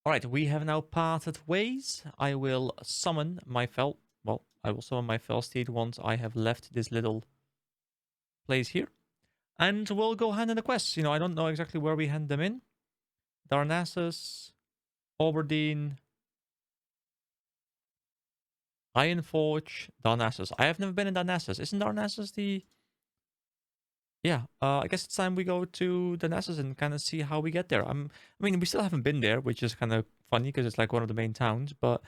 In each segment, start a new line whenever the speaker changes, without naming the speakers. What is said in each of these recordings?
Alright, we have now parted ways. I will summon my fel... Well, I will summon my fel steed once I have left this little place here. And we'll go hand in the quests. I don't know exactly where we hand them in. Darnassus, Auberdine, Ironforge, Darnassus. I have never been in Darnassus. Isn't Darnassus the... Yeah, I guess it's time we go to Darnassus and kind of see how we get there. We still haven't been there, which is kind of funny because it's like one of the main towns. But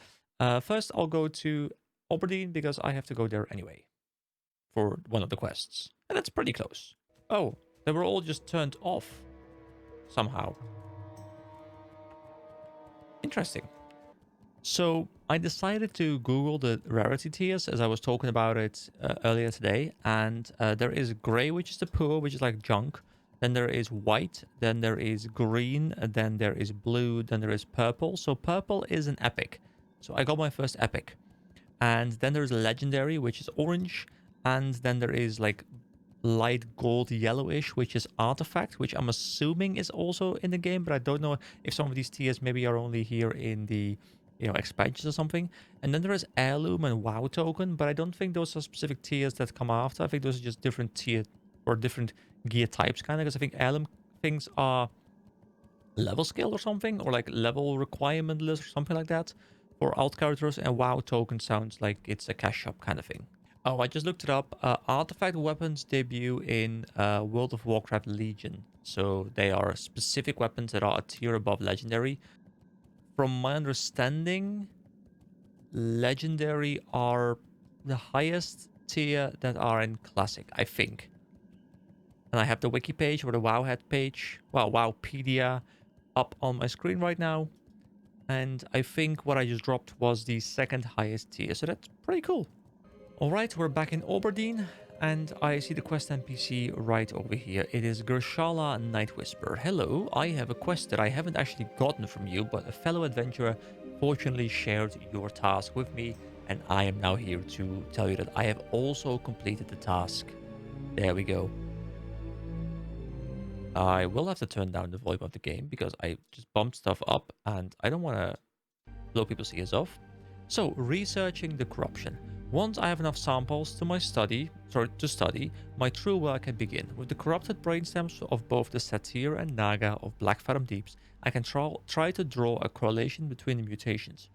first, I'll go to Auberdine because I have to go there anyway for one of the quests, and that's pretty close. Oh, they were all just turned off somehow. Interesting. So I decided to Google the rarity tiers as I was talking about it earlier today. And there is gray, which is the poor, which is like junk. Then there is white. Then there is green. Then there is blue. Then there is purple. So purple is an epic. So I got my first epic. And then there's legendary, which is orange. And then there is like light gold yellowish, which is artifact, which I'm assuming is also in the game. But I don't know if some of these tiers maybe are only here in the expansions or something. And then there is heirloom and WoW token, but I don't think those are specific tiers that come after. I think those are just different tier or different gear types, kind of, because I think heirloom things are level scale or something, or like level requirement list or something like that for alt characters. And WoW token sounds like it's a cash shop kind of thing. Oh, I just looked it up. Artifact weapons debut in World of Warcraft Legion. So they are specific weapons that are a tier above legendary. From my understanding, legendary are the highest tier that are in classic, I think. And I have the wiki page or the Wowhead page, well, Wowpedia, up on my screen right now. And I think what I just dropped was the second highest tier, so that's pretty cool. Alright, we're back in Auberdine, and I see the quest NPC right over here. It is Gershala Night Whisper. Hello, I have a quest that I haven't actually gotten from you, but a fellow adventurer fortunately shared your task with me, and I am now here to tell you that I have also completed the task. There we go. I will have to turn down the volume of the game because I just bumped stuff up, and I don't want to blow people's ears off. So, researching the corruption. Once I have enough samples to study, my true work can begin. With the corrupted brainstems of both the Satyr and Naga of Blackfathom Deeps, I can try to draw a correlation between the mutations.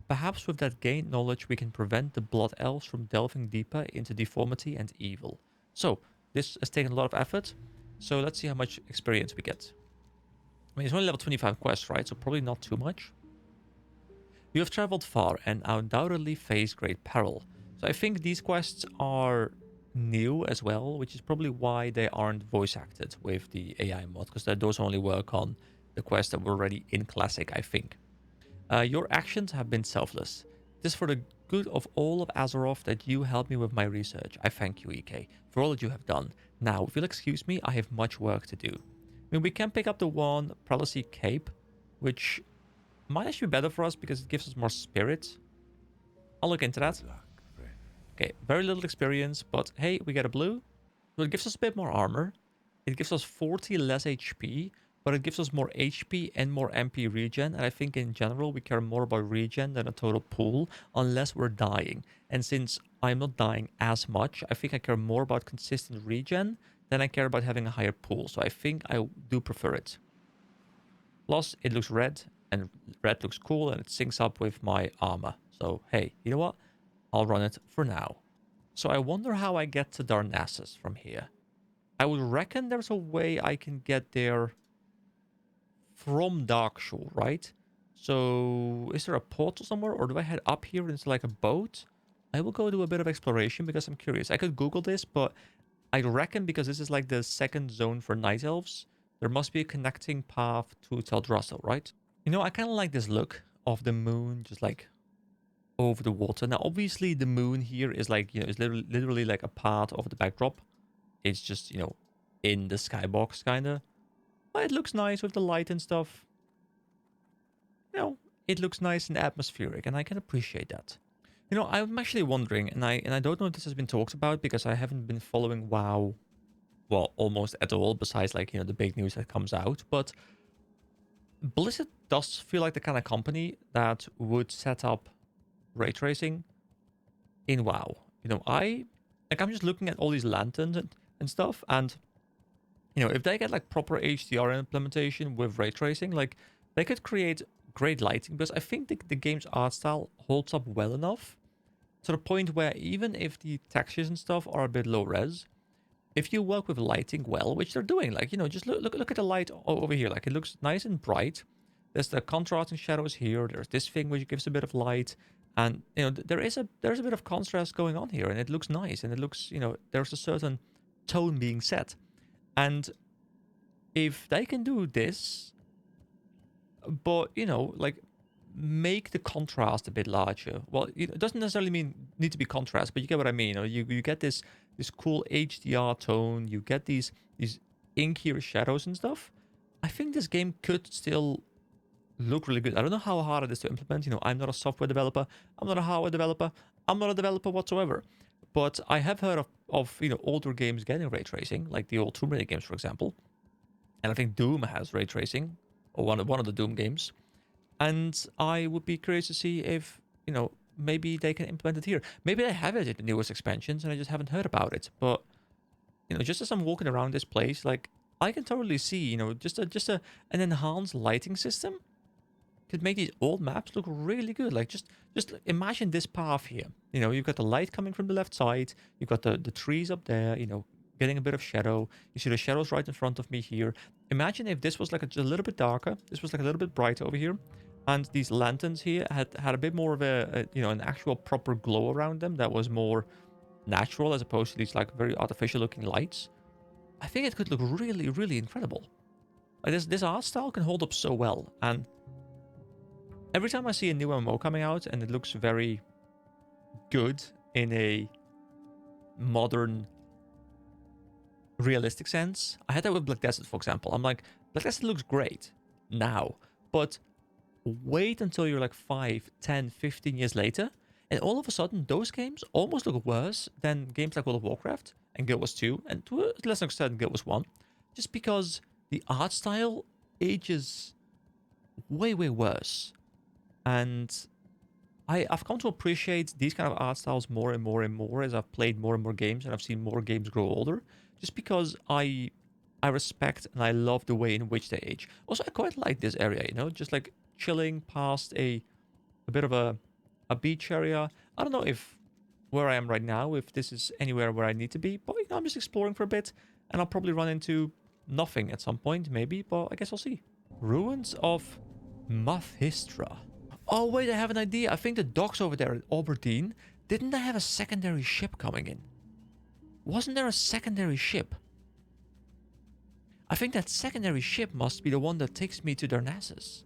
Perhaps with that gained knowledge we can prevent the Blood Elves from delving deeper into deformity and evil. So, this has taken a lot of effort, so let's see how much experience we get. It's only level 25 quest, right? So probably not too much. You have traveled far and undoubtedly faced great peril. So I think these quests are new as well, which is probably why they aren't voice acted with the AI mod, because those only work on the quests that were already in Classic, I think. Your actions have been selfless. It is for the good of all of Azeroth that you helped me with my research. I thank you, EK, for all that you have done. Now, if you'll excuse me, I have much work to do. We can pick up the one Prelacy Cape, which might actually be better for us because it gives us more spirit. I'll look into that. Okay, very little experience, but hey, we get a blue. So it gives us a bit more armor. It gives us 40 less HP, but it gives us more HP and more MP regen. And I think in general, we care more about regen than a total pool, unless we're dying. And since I'm not dying as much, I think I care more about consistent regen than I care about having a higher pool. So I think I do prefer it. Plus, it looks red, and red looks cool, and it syncs up with my armor. So, hey, you know what? I'll run it for now. So I wonder how I get to Darnassus from here. I would reckon there's a way I can get there from Darkshore, right? So is there a portal somewhere, or do I head up here into like a boat? I will go do a bit of exploration because I'm curious. I could Google this, but I reckon because this is like the second zone for Night Elves, there must be a connecting path to Teldrassil, right? I kind of like this look of the moon just like over the water. Now, obviously, the moon here is like, is literally like a part of the backdrop. It's just, in the skybox, kind of. But it looks nice with the light and stuff. It looks nice and atmospheric, and I can appreciate that. I'm actually wondering, and I don't know if this has been talked about because I haven't been following WoW, well, almost at all, besides like, the big news that comes out. But Blizzard does feel like the kind of company that would set up ray tracing in WoW. I'm just looking at all these lanterns and stuff, and if they get like proper HDR implementation with ray tracing, like they could create great lighting. Because I think the game's art style holds up well enough to the point where even if the textures and stuff are a bit low res, if you work with lighting well, which they're doing, like just look at the light over here, like it looks nice and bright. There's the contrast and shadows here. There's this thing which gives a bit of light, and there's a bit of contrast going on here, and it looks nice, and it looks there's a certain tone being set, and if they can do this, but like make the contrast a bit larger. Well, it doesn't necessarily need to be contrast, but you get what I mean. You get this cool HDR tone. You get these inkier shadows and stuff. I think this game could still look really good. I don't know how hard it is to implement. I'm not a software developer. I'm not a hardware developer. I'm not a developer whatsoever. But I have heard of older games getting ray tracing, like the old Tomb Raider games, for example. And I think Doom has ray tracing, or one of the Doom games. And I would be curious to see if, maybe they can implement it here. Maybe they have it in the newest expansions and I just haven't heard about it. But, just as I'm walking around this place, like, I can totally see, an enhanced lighting system could make these old maps look really good. Like, just imagine this path here. You've got the light coming from the left side. You've got the trees up there, getting a bit of shadow. You see the shadows right in front of me here. Imagine if this was like a little bit darker. This was like a little bit brighter over here. And these lanterns here had a bit more of an actual proper glow around them that was more natural as opposed to these like very artificial looking lights. I think it could look really, really incredible. Like this art style can hold up so well. And every time I see a new MMO coming out and it looks very good in a modern, realistic sense. I had that with Black Desert, for example. I'm like, Black Desert looks great now, but wait until you're like 5, 10, 15 years later, and all of a sudden, those games almost look worse than games like World of Warcraft and Guild Wars 2, and to a lesser extent, Guild Wars 1, just because the art style ages way, way worse. And I've come to appreciate these kind of art styles more and more and more as I've played more and more games and I've seen more games grow older, just because I respect and I love the way in which they age. Also, I quite like this area, just like chilling past a bit of a beach area. I don't know if where I am right now, if this is anywhere where I need to be, but I'm just exploring for a bit, and I'll probably run into nothing at some point, maybe, but I guess I'll see. Ruins of Mathistra. Oh wait, I have an idea. I think the docks over there at Auberdine, didn't they have a secondary ship coming in? Wasn't there a secondary ship? I think that secondary ship must be the one that takes me to Darnassus.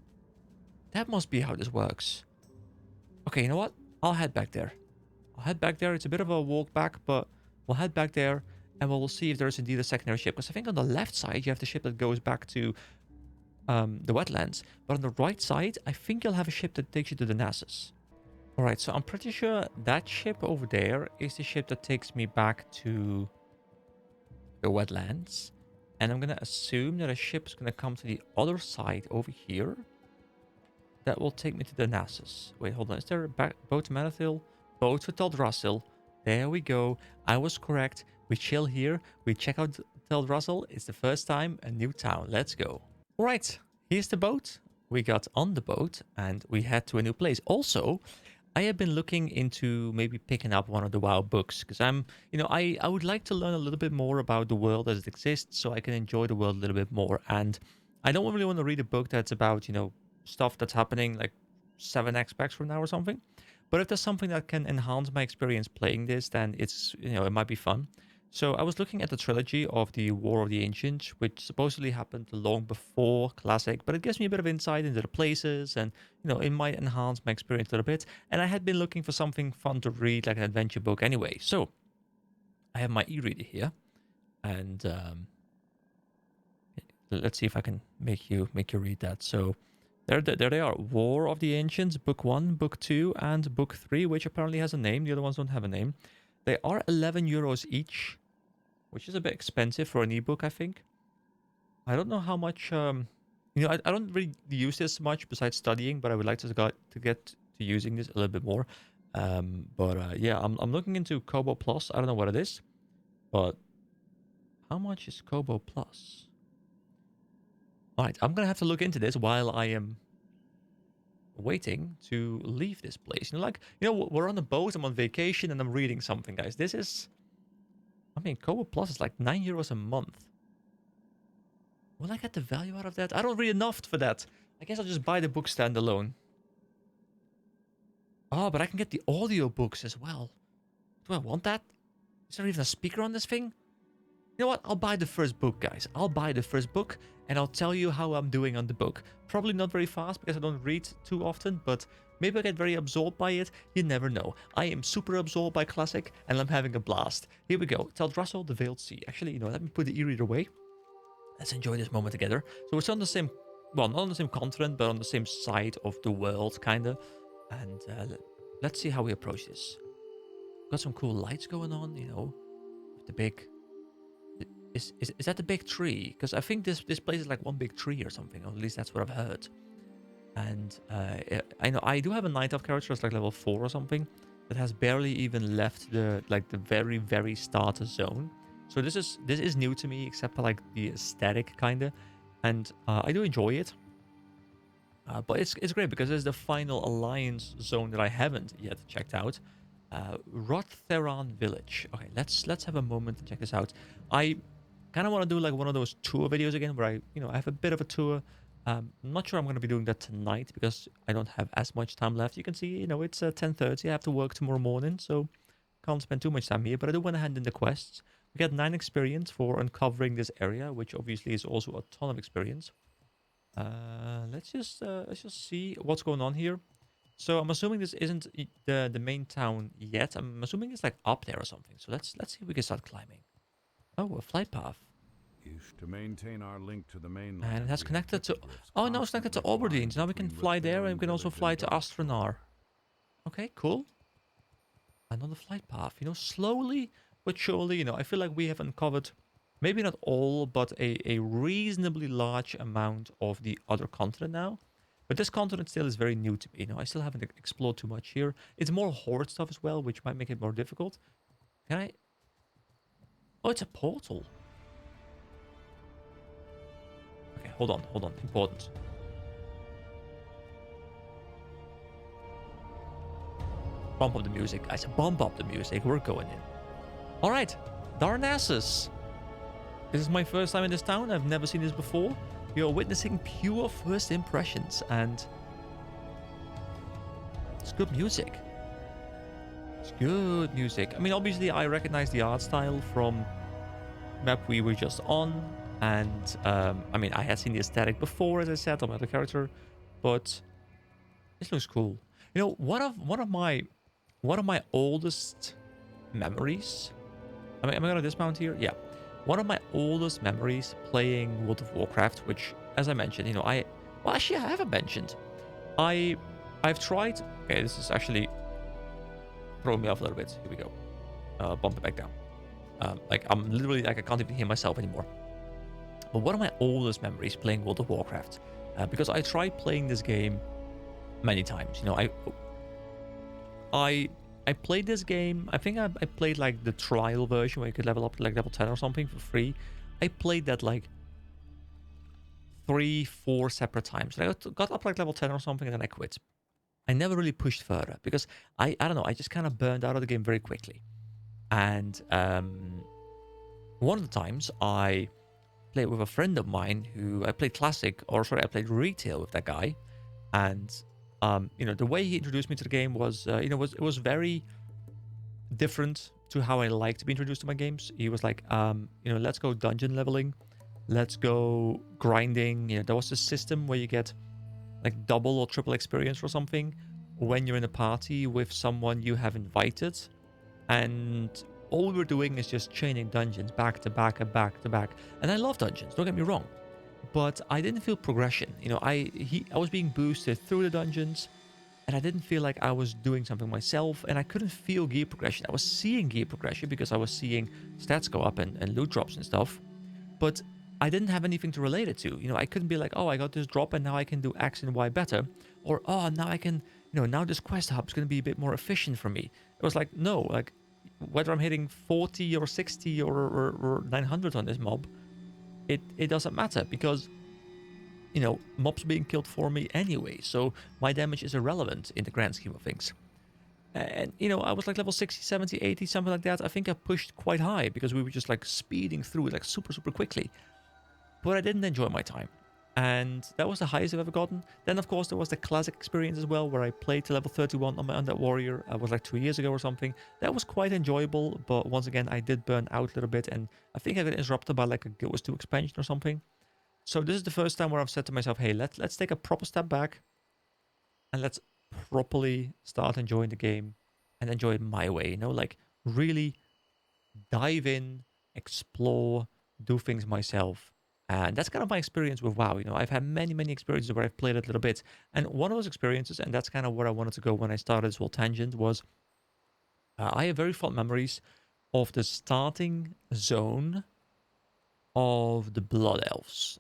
That must be how this works. Okay, you know what? I'll head back there. It's a bit of a walk back, but we'll head back there and we'll see if there's indeed a secondary ship. Because I think on the left side, you have the ship that goes back to the wetlands. But on the right side, I think you'll have a ship that takes you to Darnassus. Alright, so I'm pretty sure that ship over there is the ship that takes me back to the wetlands. And I'm going to assume that a ship is going to come to the other side over here. That will take me to Darnassus. Wait, hold on. Is there a boat to Manethil? Boat to Teldrassil. There we go. I was correct. We chill here. We check out Teldrassil. It's the first time. A new town. Let's go. Alright, here's the boat. We got on the boat and we head to a new place. Also, I have been looking into maybe picking up one of the WoW books because I would like to learn a little bit more about the world as it exists so I can enjoy the world a little bit more. And I don't really want to read a book that's about, stuff that's happening like 7 aspects from now or something. But if there's something that can enhance my experience playing this, then it's, it might be fun. So I was looking at the trilogy of the War of the Ancients, which supposedly happened long before Classic, but it gives me a bit of insight into the places and, it might enhance my experience a little bit. And I had been looking for something fun to read, like an adventure book anyway. So I have my e-reader here and let's see if I can make you read that. So there they are. War of the Ancients, Book 1, Book 2, and Book 3, which apparently has a name. The other ones don't have a name. They are 11 euros each, which is a bit expensive for an ebook, I think. I don't know how much I don't really use this much besides studying, but I would like to get to using this a little bit more. But yeah, I'm looking into Kobo Plus. I don't know what it is, but how much is Kobo Plus? All right, I'm gonna have to look into this while I am waiting to leave this place. Like we're on a boat. I'm on vacation and I'm reading something, guys. This is, I mean, Kobo Plus is like €9 a month. Will I get the value out of that? I don't read enough for that. I guess I'll just buy the book standalone. Oh, but I can get the audio books as well. Do I want that? Is there even a speaker on this thing? You know what? I'll buy the first book, guys. I'll buy the first book, and I'll tell you how I'm doing on the book. Probably not very fast, because I don't read too often, but maybe I get very absorbed by it. You never know. I am super absorbed by Classic, and I'm having a blast. Here we go. Teldrassil, the Veiled Sea. Actually, let me put the e-reader away. Let's enjoy this moment together. So we're on the same, well, not on the same continent, but on the same side of the world, kind of. And let's see how we approach this. Got some cool lights going on, with the big... Is that the big tree? Because I think this place is like one big tree or something, or at least that's what I've heard. And I know I do have a Night Elf character that's like level 4 or something that has barely even left the very, very starter zone. So this is new to me, except for like the aesthetic kinda, and I do enjoy it. But it's great because it's the final alliance zone that I haven't yet checked out. Rotheran Village. Okay, let's have a moment to check this out. I kind of want to do like one of those tour videos again, where I have a bit of a tour. I'm not sure I'm going to be doing that tonight because I don't have as much time left. You can see, it's 10:30. I have to work tomorrow morning, so can't spend too much time here. But I do want to hand in the quests. We get 9 experience for uncovering this area, which obviously is also a ton of experience. Let's just see what's going on here. So I'm assuming this isn't the main town yet. I'm assuming it's like up there or something. So let's see if we can start climbing. Oh, a flight path.
To maintain our link to the mainland,
And it has connected to... Oh, no, it's connected to Auberdine. So now we can fly there, and we can also fly to Astronar. Okay, cool. Another flight path. Slowly but surely, I feel like we have uncovered, maybe not all, but a reasonably large amount of the other continent now. But this continent still is very new to me. I still haven't explored too much here. It's more horde stuff as well, which might make it more difficult. Can I... Oh, it's a portal. Okay, hold on. Important. Bump up the music, guys. Bump up the music. We're going in. All right, Darnassus. This is my first time in this town. I've never seen this before. We are witnessing pure first impressions, and it's good music. It's good music. I mean, obviously, I recognize the art style from map we were just on, and I mean, I had seen the aesthetic before, as I said, on my other character, but this looks cool. One of my oldest memories. Am I gonna dismount here? Yeah. One of my oldest memories playing World of Warcraft, which, as I mentioned, well, actually, I haven't mentioned. I've tried. Okay, this is actually throwing me off a little bit. Here we go. Bump it back down. Like I'm literally like I can't even hear myself anymore. But one of my oldest memories playing World of Warcraft, because I tried playing this game many times. I played this game. I think I played like the trial version where you could level up to like level 10 or something for free. I played that like 3-4 separate times. I got up like level 10 or something, and then I quit. I never really pushed further because I don't know. I just kind of burned out of the game very quickly. And one of the times I played with a friend of mine who I played classic, or sorry, I played retail with that guy, and the way he introduced me to the game was, it was very different to how I like to be introduced to my games. He was like, let's go dungeon leveling, let's go grinding. There was this system where you get like double or triple experience or something when you're in a party with someone you have invited, and all we were doing is just chaining dungeons back to back and back to back. And I love dungeons, don't get me wrong, but I didn't feel progression. I was being boosted through the dungeons, and I didn't feel like I was doing something myself, and I couldn't feel gear progression. I was seeing gear progression because I was seeing stats go up and loot drops and stuff, but I didn't have anything to relate it to. You know, I couldn't be like, oh, I got this drop and now I can do X and Y better. Or, oh, now I can, now this quest hub is going to be a bit more efficient for me. It was like, no, like whether I'm hitting 40 or 60 or 900 on this mob, it doesn't matter because, mobs being killed for me anyway. So my damage is irrelevant in the grand scheme of things. And, I was like level 60, 70, 80, something like that. I think I pushed quite high because we were just like speeding through it like super, super quickly. But I didn't enjoy my time. And that was the highest I've ever gotten. Then, of course, there was the classic experience as well, where I played to level 31 on my Undead Warrior. I was like 2 years ago or something. That was quite enjoyable, but once again, I did burn out a little bit, and I think I got interrupted by like a Guild Wars 2 expansion or something. So this is the first time where I've said to myself, hey, let's take a proper step back, and let's properly start enjoying the game and enjoy it my way, like really dive in, explore, do things myself. And that's kind of my experience with WoW. I've had many, many experiences where I've played it a little bit. And one of those experiences, and that's kind of where I wanted to go when I started this whole tangent, was I have very fond memories of the starting zone of the Blood Elves.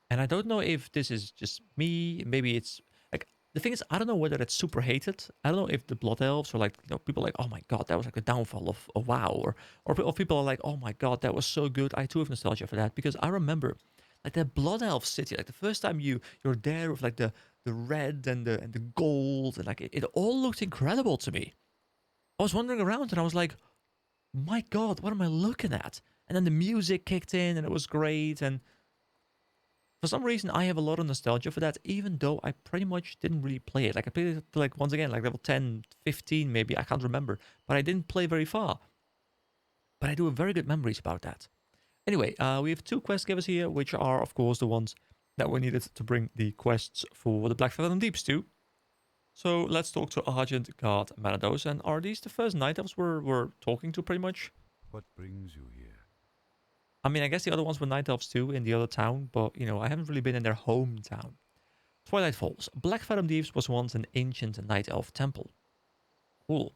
And I don't know if this is just me. Maybe it's like the thing is, I don't know whether it's super hated. I don't know if the Blood Elves are like, people are like, oh my god, that was like the downfall of WoW, or people are like, oh my god, that was so good. I too have nostalgia for that because I remember like the Blood Elf city, like the first time you're there with like the red and the gold and like it all looked incredible to me. I was wandering around and I was like, my god, what am I looking at? And then the music kicked in and it was great. And for some reason, I have a lot of nostalgia for that, even though I pretty much didn't really play it. Like, I played it to, like, once again, like level 10, 15, maybe, I can't remember. But I didn't play very far. But I do have very good memories about that. Anyway, we have two quest givers here, which are, of course, the ones that we needed to bring the quests for the Black Fathom Deeps to. So let's talk to Argent Guard Manados. And are these the first night elves we're talking to, pretty much?
What brings you here?
I mean, I guess the other ones were night elves too in the other town, but, I haven't really been in their hometown. Twilight Falls. Black Fathom Deeps was once an ancient night elf temple. Cool.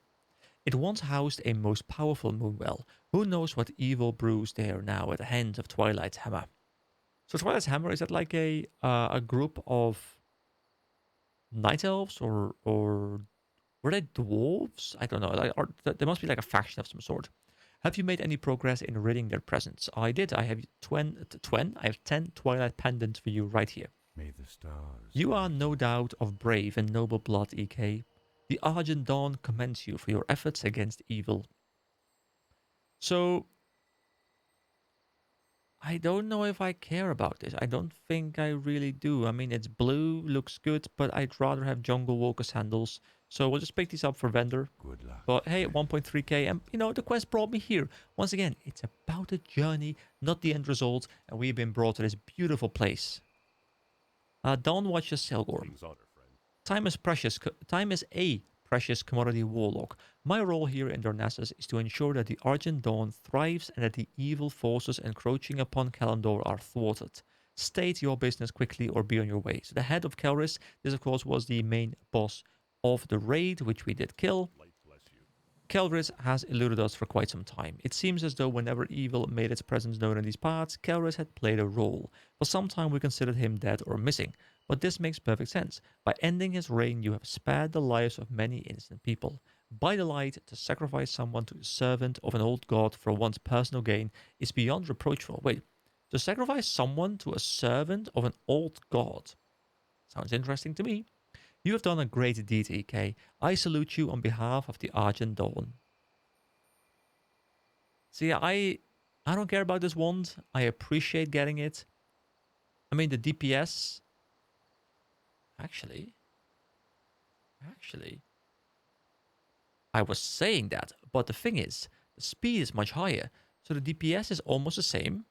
It once housed a most powerful moonwell. Who knows what evil brews there now at the hands of Twilight's Hammer? So Twilight's Hammer, is that like a group of night elves or were they dwarves? I don't know. Like, or there must be like a faction of some sort. Have you made any progress in ridding their presence? I did. I have 10. I have 10 Twilight pendants for you right here.
May the stars.
You are no doubt of brave and noble blood, EK. The Argent Dawn commends you for your efforts against evil. So, I don't know if I care about this. I don't think I really do. I mean, it's blue, looks good, but I'd rather have Jungle Walker sandals. So we'll just pick these up for vendor.
Good luck.
But hey, 1.3k, and the quest brought me here. Once again, it's about a journey, not the end result, and we've been brought to this beautiful place. Dawn watches Selgor. Time is precious. Time is a precious commodity, Warlock. My role here in Darnassus is to ensure that the Argent Dawn thrives and that the evil forces encroaching upon Kalimdor are thwarted. State your business quickly or be on your way. So the head of Kelris, this of course was the main boss of the raid, which we did kill. Kelris has eluded us for quite some time. It seems as though whenever evil made its presence known in these parts, Kelris had played a role. For some time we considered him dead or missing, but this makes perfect sense. By ending his reign, you have spared the lives of many innocent people. By the light, to sacrifice someone to a servant of an old god for one's personal gain is beyond reproachful. Wait, to sacrifice someone to a servant of an old god? Sounds interesting to me. You have done a great deed, EK. I salute you on behalf of the Argent Dawn. So yeah, I don't care about this wand. I appreciate getting it. I mean, the DPS... Actually, I was saying that, but the thing is, the speed is much higher. So the DPS is almost the same,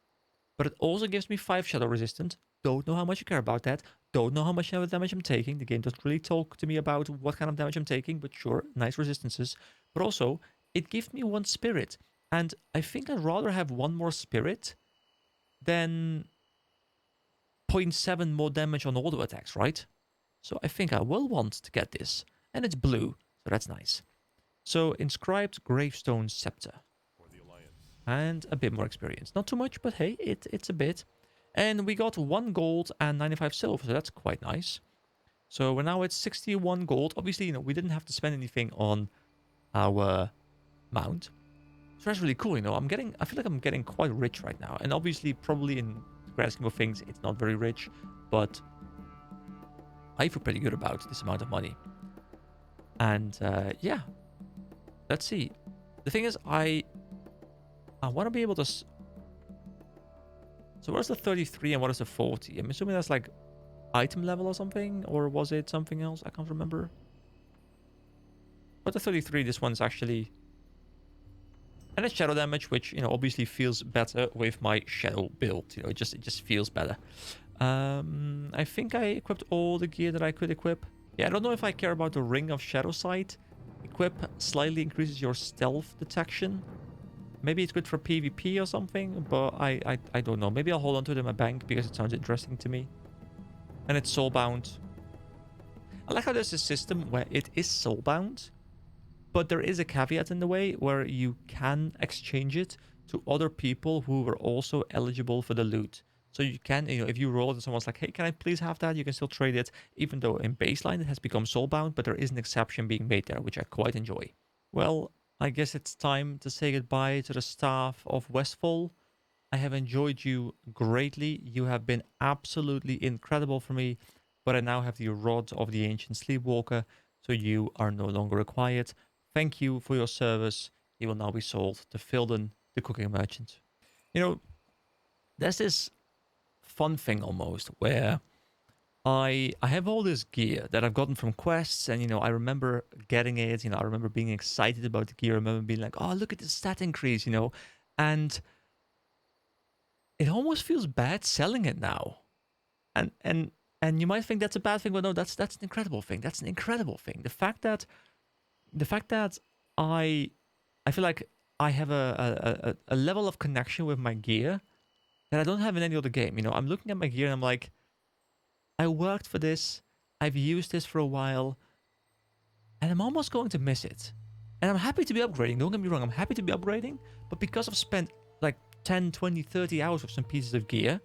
but it also gives me 5 shadow resistance. Don't know how much I care about that. Don't know how much damage I'm taking. The game doesn't really talk to me about what kind of damage I'm taking, but sure, nice resistances. But also, it gives me 1 spirit. And I think I'd rather have 1 more spirit than 0.7 more damage on auto attacks, right? So I think I will want to get this. And it's blue, so that's nice. So, inscribed gravestone scepter. And a bit more experience. Not too much, but hey, it's a bit. And we got 1 gold and 95 silver, so that's quite nice. So we're now at 61 gold. Obviously, we didn't have to spend anything on our mount. So that's really cool, I feel like I'm getting quite rich right now. And obviously, probably in the grand scheme of things, it's not very rich, but I feel pretty good about this amount of money. And yeah, let's see. The thing is, I want to be able to... So what is the 33 and what is the 40? I'm assuming that's like item level or something, or was it something else? I can't remember. But the 33, this one's actually... And it's shadow damage, which, obviously feels better with my shadow build. It just feels better. I think I equipped all the gear that I could equip. Yeah, I don't know if I care about the Ring of Shadow Sight. Equip slightly increases your stealth detection. Maybe it's good for PvP or something, but I don't know. Maybe I'll hold on to it in my bank because it sounds interesting to me. And it's soulbound. I like how there's a system where it is soulbound, but there is a caveat in the way where you can exchange it to other people who were also eligible for the loot. So you can, if you roll it and someone's like, hey, can I please have that? You can still trade it, even though in baseline it has become soulbound, but there is an exception being made there, which I quite enjoy. Well, I guess it's time to say goodbye to the staff of Westfall. I have enjoyed you greatly. You have been absolutely incredible for me, but I now have the Rod of the Ancient Sleepwalker, so you are no longer required. Thank you for your service. He will now be sold to Filden, the cooking merchant. There's this fun thing almost where I have all this gear that I've gotten from quests, and I remember getting it. I remember being excited about the gear. I remember being like, "Oh, look at this stat increase," and it almost feels bad selling it now. And you might think that's a bad thing, but no, that's an incredible thing. That's an incredible thing. The fact that I feel like I have a level of connection with my gear that I don't have in any other game. I'm looking at my gear and I'm like, I worked for this, I've used this for a while, and I'm almost going to miss it. And I'm happy to be upgrading, don't get me wrong, I'm happy to be upgrading, but because I've spent like 10, 20, 30 hours with some pieces of gear,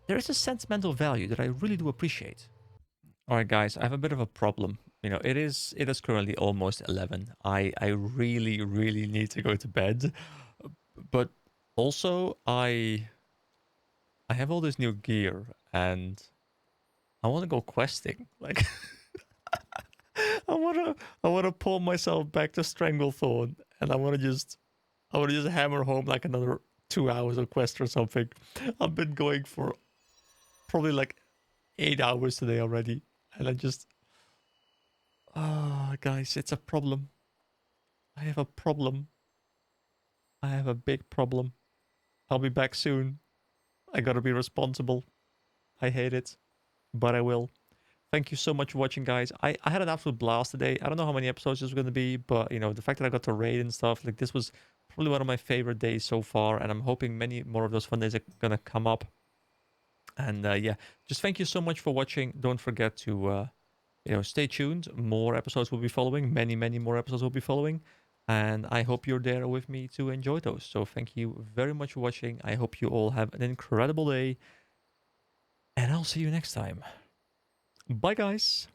there is a sentimental value that I really do appreciate. Alright guys, I have a bit of a problem. It is currently almost 11. I really, really need to go to bed. But also I have all this new gear and I want to go questing. Like I wanna pull myself back to Stranglethorn, and I wanna just hammer home like another 2 hours of quest or something. I've been going for probably like 8 hours today already, and I just guys, it's a problem. I have a problem. I have a big problem. I'll be back soon. I gotta be responsible. I hate it, but I will. Thank you so much for watching, guys. I had an absolute blast today. I don't know how many episodes this was going to be, but the fact that I got to raid and stuff, like, this was probably one of my favorite days so far, and I'm hoping many more of those fun days are going to come up. And yeah, just thank you so much for watching. Don't forget to stay tuned. More episodes will be following. Many, many more episodes will be following. And I hope you're there with me to enjoy those. So thank you very much for watching. I hope you all have an incredible day. And I'll see you next time. Bye, guys.